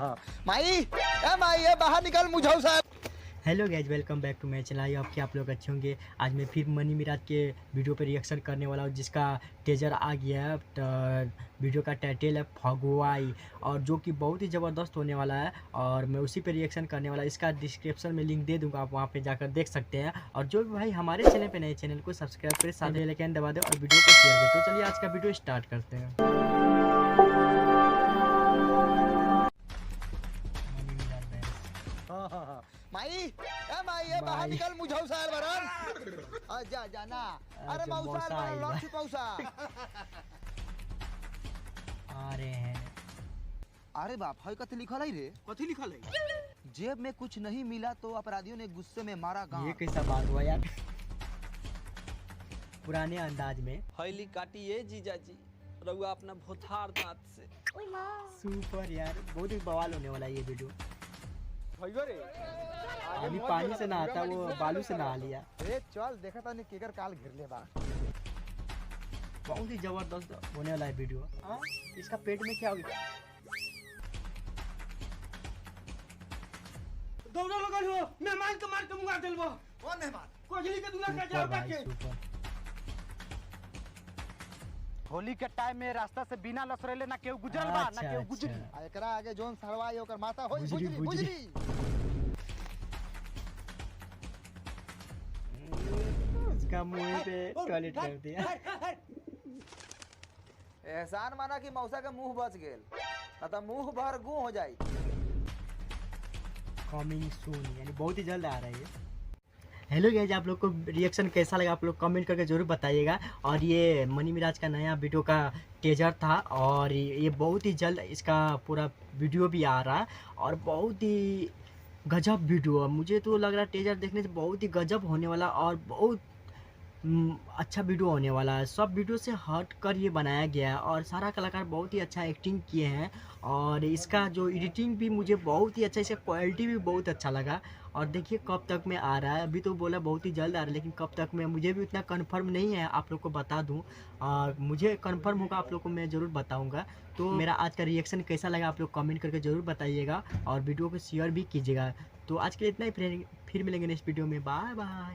हाँ। माई माई बाहर निकल मुझे साहब। Hello guys, welcome back to my channel. I hope कि आप लोग अच्छे होंगे। आज मैं फिर मनी मिराज के वीडियो पे रिएक्शन करने वाला हूँ, जिसका टीजर आ गया है। वीडियो का टाइटल है फगुआई, और जो कि बहुत ही ज़बरदस्त होने वाला है, और मैं उसी पे रिएक्शन करने वाला। इसका डिस्क्रिप्शन में लिंक दे दूँगा, आप वहाँ पे जाकर देख सकते हैं। और जो भी भाई हमारे चैनल पे नए, चैनल को सब्सक्राइब करें, साथ बेल आइकन दबा दें और वीडियो को शेयर करें। तो चलिए आज का वीडियो स्टार्ट करते हैं। माई बाहर निकल मुझे साहब बरन जा जाना। अरे मौसा बरन लॉन्च मौसा आ रहे हैं। अरे बाप हई कथी लिखल है रे? कथी लिखल है? जेब में कुछ नहीं मिला तो अपराधियों ने गुस्से में मारा गांव। ये कैसा बात हुआ यार? पुराने अंदाज में हईली काटिए जीजाजी रउआ अपना भोथार दांत से। सुपर यार, बहुत ही बवाल होने वाला है ये वीडियो। रे अभी पानी से नहाता, वो बालू से नहा लिया। ए चल देखा था केकर काल घेरले बा। बहुत ही जबरदस्त होने वाला है वीडियो। हाँ, इसका पेट में क्या हो गया? दौड़ा लगल हो, मेहमान के मार के मुंगा देलबो। कौन मेहमान? कोजली के दूल्हा का सुपर जाओ भाई, के। सुपर। होली के टाइम में रास्ता से बिना लसरेले ना केहू गुजरल बा ना केहू गुजरी। आ एकरा आगे जोन सरवा है ओकर माता होई गुजरी, बुजरी गुजरी। बुजरी। उसका मुंह पे टॉयलेट कर दिया। एहसान माना कि मौसा के मुंह बच गेल, ना तो मुंह भर गू हो जाई। कमिंग सून, यानी बहुत ही जल्द आ रहा है ये। हेलो गाइस, आप लोग को रिएक्शन कैसा लगा आप लोग कमेंट करके जरूर बताइएगा। और ये मनी मिराज का नया वीडियो का टीजर था, और ये बहुत ही जल्द इसका पूरा वीडियो भी आ रहा है, और बहुत ही गजब वीडियो है। मुझे तो लग रहा है टीजर देखने से बहुत ही गजब होने वाला, और बहुत अच्छा वीडियो होने वाला है। सब वीडियो से हट कर ये बनाया गया है, और सारा कलाकार बहुत ही अच्छा एक्टिंग किए हैं, और इसका जो एडिटिंग भी मुझे बहुत ही अच्छा, इसका क्वालिटी भी बहुत अच्छा लगा। और देखिए कब तक में आ रहा है, अभी तो बोला बहुत ही जल्द आ रहा है, लेकिन कब तक में मुझे भी उतना कंफर्म नहीं है, आप लोग को बता दूं। और मुझे कंफर्म होगा आप लोग को मैं ज़रूर बताऊंगा। तो मेरा आज का रिएक्शन कैसा लगा आप लोग कमेंट करके ज़रूर बताइएगा, और वीडियो को शेयर भी कीजिएगा। तो आज के लिए इतना ही, फिर मिलेंगे नेक्स्ट वीडियो में। Bye bye.